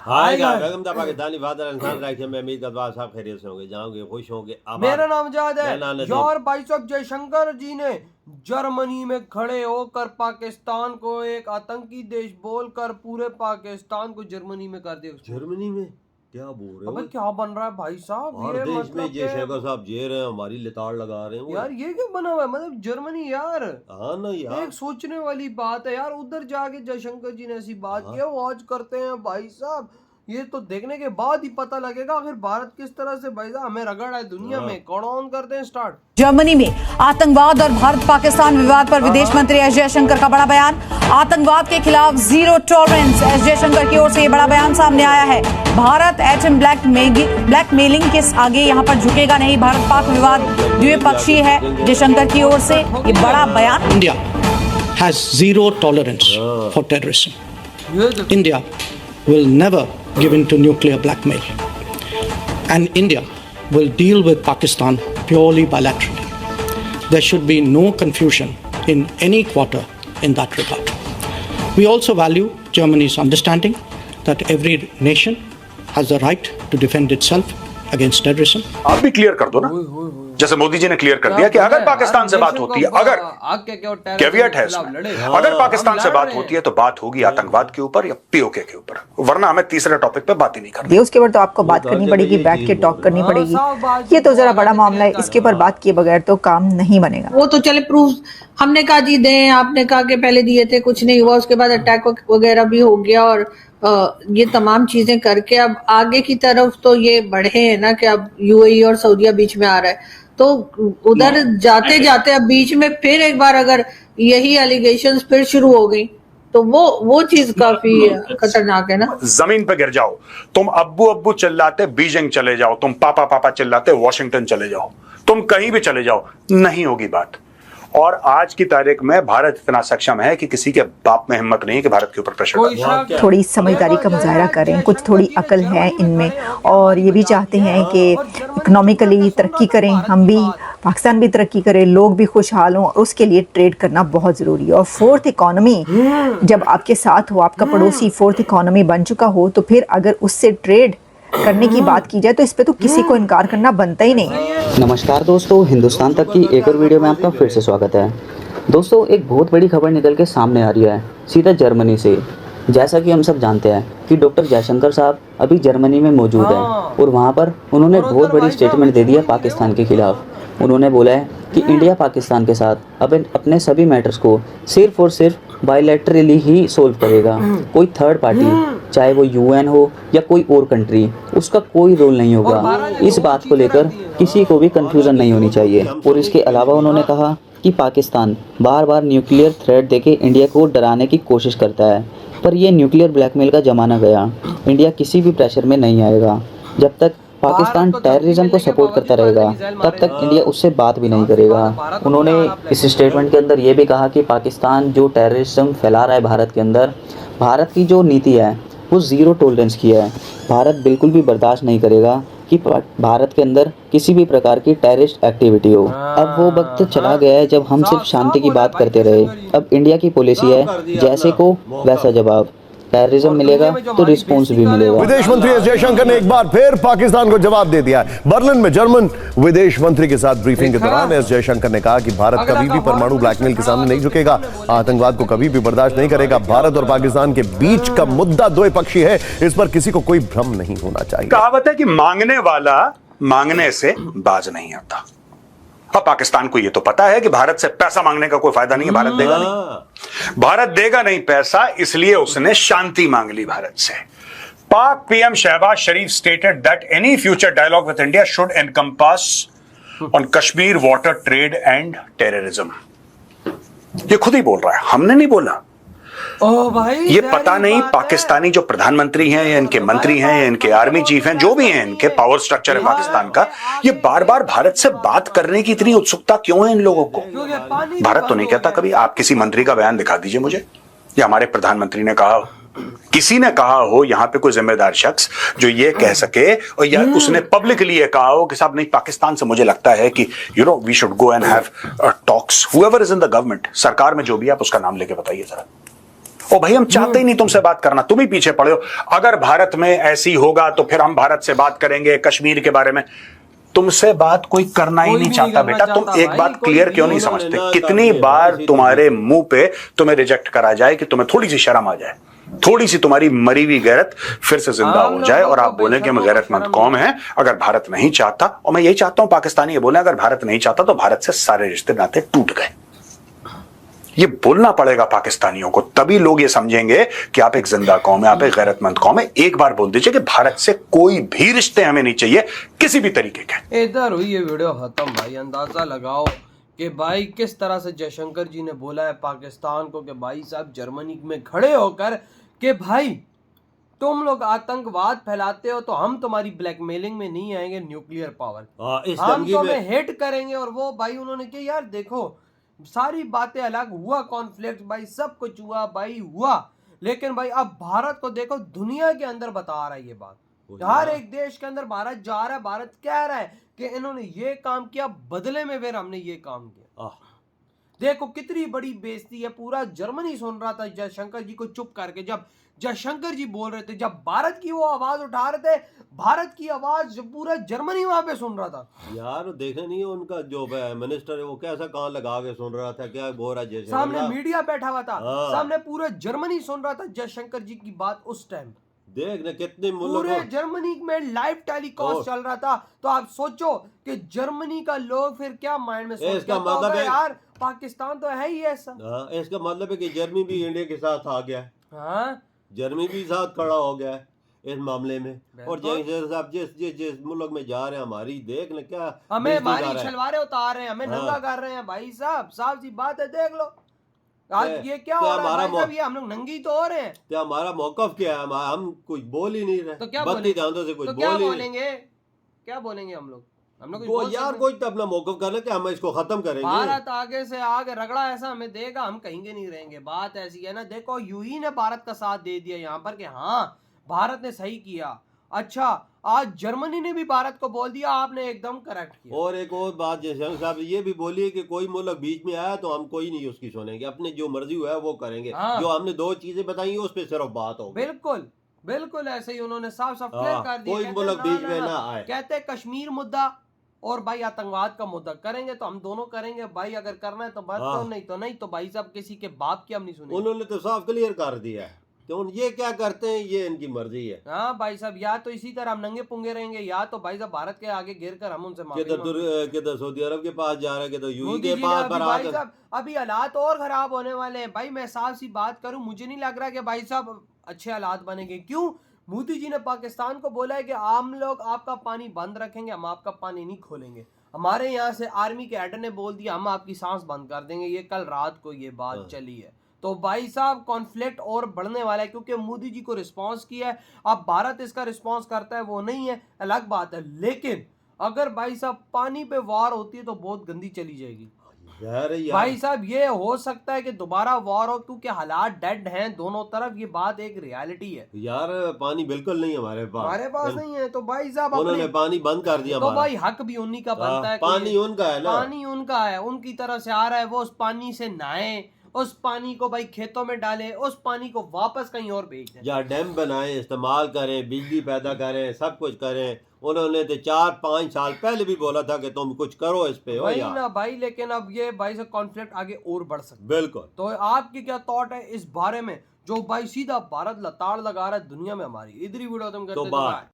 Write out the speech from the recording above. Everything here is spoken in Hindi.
Hi welcome to Pakistani father इंसान रिएक्शन में। उम्मीद करता हूं सब खैरियत से होंगे, जाओगे खुश होंगे। मेरा नाम जाद है यार। भाई साहब जयशंकर जी ने जर्मनी में खड़े होकर पाकिस्तान को एक आतंकी देश बोलकर पूरे पाकिस्तान को जर्मनी में कर दिया। जर्मनी में क्या बोल रहे हो? अबे क्या बन रहा है भाई साहब? और ये देश मतलब में जयशंकर साहब जे रहे हैं, हमारी लिताड़ लगा रहे हैं यार। ये क्या बना हुआ है मतलब जर्मनी यार। हाँ ना यार, एक सोचने वाली बात है यार। उधर जाके जयशंकर जी ने ऐसी बात की है, वो आज करते हैं भाई साहब। ये तो देखने के बाद ही पता लगेगा आखिर भारत किस तरह से भाई साहब हमें रगड़ है दुनिया में। कौन ऑन करते हैं स्टार्ट। जर्मनी में आतंकवाद और भारत पाकिस्तान विवाद पर विदेश मंत्री एस जयशंकर का बड़ा बयान। आतंकवाद के खिलाफ जीरो टॉलरेंस। एस जयशंकर की ओर से ये बड़ा बयान सामने आया है। भारत एटम ब्लैकमेलिंग के आगे यहाँ पर झुकेगा नहीं। भारत पाक विवाद द्विपक्षीय है। जयशंकर की ओर से ये बड़ा बयान। India has zero tolerance for terrorism. India will never give in to nuclear blackmail. And India will deal with Pakistan purely bilaterally. There should be no confusion in any quarter in that regard. We also value Germany's understanding that every nation has the right to defend itself against terrorism. आप भी क्लियर कर दो ना, जैसे मोदी जी ने क्लियर कर दिया कि अगर पाकिस्तान से बात होती है, अगर कैवियट है इसमें, अगर पाकिस्तान से बात होती है तो बात होगी आतंकवाद के ऊपर या पीओके के ऊपर, वरना हमें तीसरे टॉपिक पे बात ही नहीं करनी। उसके ऊपर तो आपको बात करनी पड़ेगी, बैठ के टॉक करनी पड़ेगी। ये तो जरा बड़ा मामला है, इसके ऊपर बात किए बगैर तो काम नहीं बनेगा। वो तो चले प्रूफ हमने कहा जी दें, आपने कहा कि पहले दिए थे, कुछ नहीं हुआ, उसके बाद अटैक वगैरह भी हो गया और ये तमाम चीजें करके अब आगे की तरफ तो ये बढ़े हैं ना कि अब यूएई और सऊदीया बीच में आ रहा है, तो उधर जाते जाते अब बीच में फिर एक बार अगर यही एलिगेशंस फिर शुरू हो गई तो वो चीज काफी खतरनाक है ना। जमीन पे गिर जाओ, तुम अब्बू अब्बू चिल्लाते बीजिंग चले जाओ, तुम पापा पापा चिल्लाते वॉशिंगटन चले जाओ, तुम कहीं भी चले जाओ, नहीं होगी बात। और आज की तारीख में भारत इतना सक्षम है कि किसी के बाप में हिम्मत नहीं है कि भारत के ऊपर प्रेशर डाले। थोड़ी समझदारी का मुजाहरा करें, कुछ थोड़ी अकल है इनमें, और ये भी चाहते हैं कि इकोनॉमिकली तरक्की करें, हम भी, पाकिस्तान भी तरक्की करे, लोग भी खुशहाल हों, और उसके लिए ट्रेड करना बहुत ज़रूरी है। और फोर्थ इकोनॉमी जब आपके साथ हो, आपका पड़ोसी फोर्थ इकोनॉमी बन चुका हो, तो फिर अगर उससे ट्रेड करने की बात की जाए तो इस पे तो किसी को इनकार करना बनता ही नहीं। नमस्कार दोस्तों, हिंदुस्तान तक की एक और वीडियो में आपका फिर से स्वागत है। दोस्तों, एक बहुत बड़ी खबर निकल के सामने आ रही है सीधा जर्मनी से। जैसा कि हम सब जानते हैं कि डॉक्टर जयशंकर साहब अभी जर्मनी में मौजूद हैं और वहाँ पर उन्होंने बहुत बड़ी स्टेटमेंट दे दी है पाकिस्तान के खिलाफ। उन्होंने बोला है कि इंडिया पाकिस्तान के साथ अब अपने सभी मैटर्स को सिर्फ और सिर्फ बायलैटरली ही सोल्व करेगा। कोई थर्ड पार्टी, चाहे वो यूएन हो या कोई और कंट्री, उसका कोई रोल नहीं होगा। इस बात को लेकर किसी को भी कंफ्यूजन नहीं होनी चाहिए। और इसके अलावा उन्होंने कहा कि पाकिस्तान बार बार न्यूक्लियर थ्रेट देके इंडिया को डराने की कोशिश करता है, पर ये न्यूक्लियर ब्लैकमेल का ज़माना गया। इंडिया किसी भी प्रेशर में नहीं आएगा। जब तक पाकिस्तान टेररिज्म को सपोर्ट करता रहेगा तब तक इंडिया उससे बात भी नहीं करेगा। उन्होंने इस स्टेटमेंट के अंदर ये भी कहा कि पाकिस्तान जो टेररिज्म फैला रहा है भारत के अंदर, भारत की जो नीति है वो ज़ीरो टॉलरेंस की है। भारत बिल्कुल भी बर्दाश्त नहीं करेगा कि भारत के अंदर किसी भी प्रकार की टेररिस्ट एक्टिविटी हो। अब वो वक्त चला गया है जब हम सिर्फ शांति की बात करते रहे। अब इंडिया की पॉलिसी है जैसे को वैसा जवाब। टेररिज्म मिलेगा तो रिस्पॉन्स भी मिलेगा। विदेश मंत्री एस जयशंकर ने एक बार फिर पाकिस्तान को जवाब दे दिया है। बर्लिन में जर्मन विदेश मंत्री के साथ ब्रीफिंग के दौरान एस जयशंकर ने कहा कि भारत कभी भी परमाणु ब्लैकमेल के सामने नहीं झुकेगा, आतंकवाद को कभी भी बर्दाश्त नहीं करेगा। भारत और पाकिस्तान के बीच का मुद्दा द्विपक्षीय है, इस पर किसी को कोई भ्रम नहीं होना चाहिए। कहावत है कि मांगने वाला मांगने से बाज नहीं आता। अब पाकिस्तान को यह तो पता है कि भारत से पैसा मांगने का कोई फायदा नहीं है, भारत देगा नहीं, भारत देगा नहीं पैसा, इसलिए उसने शांति मांग ली भारत से। Pak PM Shahbaz Sharif stated that any future dialogue with India should encompass on Kashmir water trade and terrorism. ये खुद ही बोल रहा है, हमने नहीं बोला। भाई ये पता नहीं पाकिस्तानी जो प्रधानमंत्री हैं या इनके मंत्री हैं या इनके आर्मी चीफ हैं, जो भी हैं, इनके पावर स्ट्रक्चर है पाकिस्तान का, ये बार बार भारत से बात करने की इतनी उत्सुकता क्यों है इन लोगों को? भारत तो नहीं कहता कभी आप किसी मंत्री का बयान दिखा दीजिए मुझे, या हमारे प्रधानमंत्री ने कहा, किसी ने कहा हो यहाँ पे कोई जिम्मेदार शख्स जो ये कह सके, और या उसने पब्लिकली ये कहा हो कि साहब नहीं, पाकिस्तान से मुझे लगता है कि we should go and have talks. Whoever is in the government, सरकार में जो भी, आप उसका नाम लेके बताइए जरा। ओ भाई हम चाहते ही नहीं तुमसे बात करना, तुम ही पीछे पड़े हो। अगर भारत में ऐसी होगा तो फिर हम भारत से बात करेंगे कश्मीर के बारे में। तुमसे बात कोई करना ही नहीं चाहता बेटा। तुम एक बात क्लियर क्यों नहीं समझते? कितनी बार तुम्हारे मुंह पे तुम्हें रिजेक्ट करा जाए कि तुम्हें थोड़ी सी शर्म आ जाए, थोड़ी सी तुम्हारी मरी हुई गैरत फिर से जिंदा हो जाए और आप बोले कि हम गैरतमंद कौम है। अगर भारत नहीं चाहता, और मैं यही चाहता हूं पाकिस्तानी ये बोले, अगर भारत नहीं चाहता तो भारत से सारे रिश्ते नाते टूट गए। ये बोलना पड़ेगा पाकिस्तानियों को, तभी लोग ये समझेंगे कि आप एक जिंदा कौम है, आप एक गैरतमंद कौम है। एक बार बोल दीजिए कि भारत से कोई भी रिश्ते हमें नहीं चाहिए किसी भी तरीके के। इधर हुई ये वीडियो खत्म भाई। अंदाजा लगाओ कि भाई किस तरह से जयशंकर जी ने बोला है पाकिस्तान को कि भाई साहब जर्मनी में खड़े होकर कि भाई तुम लोग आतंकवाद फैलाते हो तो हम तुम्हारी ब्लैकमेलिंग में नहीं आएंगे, न्यूक्लियर पावर हम तुम्हें हिट करेंगे। और वो भाई उन्होंने कहा यार देखो सारी बातें अलग, हुआ कॉन्फ्लिक्ट भाई, सब कुछ हुआ भाई हुआ, लेकिन भाई अब भारत को देखो दुनिया के अंदर बता रहा है ये बात, हर एक देश के अंदर भारत जा रहा है, भारत कह रहा है कि इन्होंने ये काम किया बदले में फिर हमने ये काम किया। देखो कितनी बड़ी बेइज्जती है। पूरा जर्मनी सुन रहा था जयशंकर जी को चुप करके, जब जयशंकर जी बोल रहे थे, जब भारत की वो आवाज उठा रहे थे, भारत की आवाज पूरा जर्मनी वहां पे सुन रहा था। यार देखने नहीं है उनका जो मिनिस्टर है वो कैसा कान लगा के सुन रहा था, क्या बोल रहा है सामने मीडिया बैठा हुआ था, सामने पूरा जर्मनी सुन रहा था जयशंकर जी की बात उस टाइम। देख ना कितने पूरे जर्मनी में लाइव टेलीकास्ट चल रहा था। तो आप सोचो कि जर्मनी का लोग फिर क्या माइंड में सोचता होगा, यार पाकिस्तान तो है ही ऐसा। इसका मतलब है कि जर्मनी भी इंडिया के साथ आ गया। हाँ जर्मनी भी साथ खड़ा हो गया है इस मामले में। और साहब जिस मुल्क में जा रहे हैं हमारी देख ना क्या हमें हमारी छलवारें उतार रहे हैं, हमें नंगा कर रहे हैं भाई साहब। साफ सी बात है, देख लो आज ये क्या हो रहा है भाई, ये हम लोग नंगी तो हो रहे हैं। तो हमारा मौकफ क्या है? हम कुछ बोल ही नहीं रहे। तो क्या बोलेंगे? क्या बोलेंगे हम लोग? वो यार कोई तो अपना मौकफ कर ले कि हम इसको खत्म करेंगे। भारत आगे से आगे रगड़ा ऐसा हमें देगा, हम कहेंगे नहीं रहेंगे। बात ऐसी है ना, देखो यूई ने भारत का साथ दे दिया यहाँ पर कि हाँ भारत ने सही किया। अच्छा आज जर्मनी ने भी भारत को बोल दिया आपने एकदम करेक्ट किया। और एक और बात जयशंकर साहब ये भी बोलिए कि कोई मुल्क बीच में आया तो हम कोई नहीं उसकी सुनेंगे, अपने जो मर्जी हुआ है वो करेंगे। जो हमने दो चीजें बताई उस पर सिर्फ बात हो। बिल्कुल बिल्कुल ऐसे ही उन्होंने साफ साफ क्लियर कर दिया। कोई मुल्क बीच में ना आए। कहते कश्मीर मुद्दा और भाई आतंकवाद का मुद्दा करेंगे तो हम दोनों करेंगे भाई, अगर करना है तो बात तो नहीं तो भाई साहब किसी के बाप की हम नहीं सुनेंगे। उन्होंने तो साफ क्लियर कर दिया है तो ये क्या करते हैं ये इनकी मर्जी है। हाँ भाई साहब, या तो इसी तरह हम नंगे पुंगे रहेंगे या तो भाई साहब भारत के आगे गिर कर हम उनसे किधर सऊदी अरब के पास जा रहे हैं, किधर यूएई के पास। भाई साहब अभी हालात और खराब होने वाले हैं भाई। मैं साफ सी बात करूं, मुझे नहीं लग रहा कि भाई साहब अच्छे हालात बनेंगे। क्यों? मोदी जी ने पाकिस्तान को बोला है कि हम लोग आपका पानी बंद रखेंगे, हम आपका पानी नहीं खोलेंगे। हमारे यहाँ से आर्मी के हेड ने बोल दिया हम आपकी सांस बंद कर देंगे। ये कल रात को ये बात चली है। तो भाई साहब कॉन्फ्लिक्ट और बढ़ने वाला है क्योंकि मोदी जी को रिस्पांस किया है। अब भारत इसका रिस्पांस करता है वो नहीं है, अलग बात है। लेकिन अगर भाई साहब पानी पे वार होती है तो बहुत गंदी चली जाएगी यार। भाई साहब ये हो सकता है कि दोबारा वॉर हो क्योंकि हालात डेड हैं दोनों तरफ। ये बात एक रियलिटी है यार। पानी बिल्कुल नहीं हमारे पास नहीं है। तो भाई साहब उन्होंने पानी बंद कर दिया। तो भाई हक भी उन्हीं का बनता है। पानी उनका है ना, पानी उनका है, उनकी तरह से आ रहा है। वो उस पानी से नहाए, उस पानी को भाई खेतों में डालें, उस पानी को वापस कहीं और भेज दें, या डैम बनाएं, इस्तेमाल करें, बिजली पैदा करें, सब कुछ करें। उन्होंने तो 4-5 साल पहले भी बोला था कि तुम कुछ करो इस पे। वही ना भाई, लेकिन अब ये भाई से कॉन्फ्लिक्ट आगे और बढ़ सकता है। बिल्कुल। तो आपकी क्या थॉट है इस बारे में जो भाई सीधा भारत लताड़ लगा रहा है दुनिया में हमारी? इधर ही वीडियो तुम करते